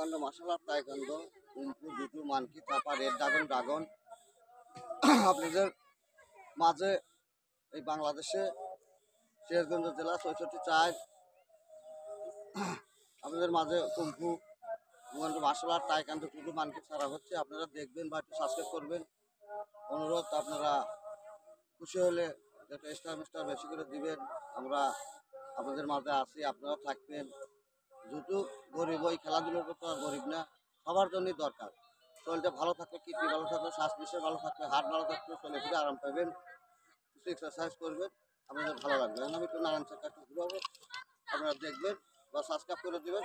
মুয়ান্ডো martial art taekwondo kung fu judo মানকি থাপা red dragon আপনাদের মাঝে এই বাংলাদেশে সিরাজগঞ্জ জেলা ৬৪ আপনাদের মাঝে কুম্ফু মুয়ান্ডো মার্শাল আর্ট তাইকোয়ান্ডো জুডু মানকি ছাড়া হচ্ছে। আপনারা দেখবেন বা একটু সাবস্ক্রাইব করবেন। অনুরোধ, আপনারা খুশি হলে একটা স্টার বেশি করে দিবেন। আমরা আপনাদের মাঝে আছি, আপনারা থাকবেন। যেহেতু গরিব, ওই খেলাধুলোর করতে গরিব না, সবার জন্যই দরকার। শরীরটা ভালো থাকবে, কিডনি ভালো থাকবে, শ্বাস নিঃশ্বাস ভালো থাকবে, হার্ট ভালো থাকবে, চলে ফিরে আরাম পাবেন। কিছু এক্সারসাইজ করবেন, আপনাদের ভালো লাগবে। আমি একটু নারায়ণ চাকা একটু ঘুরাবো, আপনারা দেখবেন বা সাবস্ক্রাইব করে দেবেন।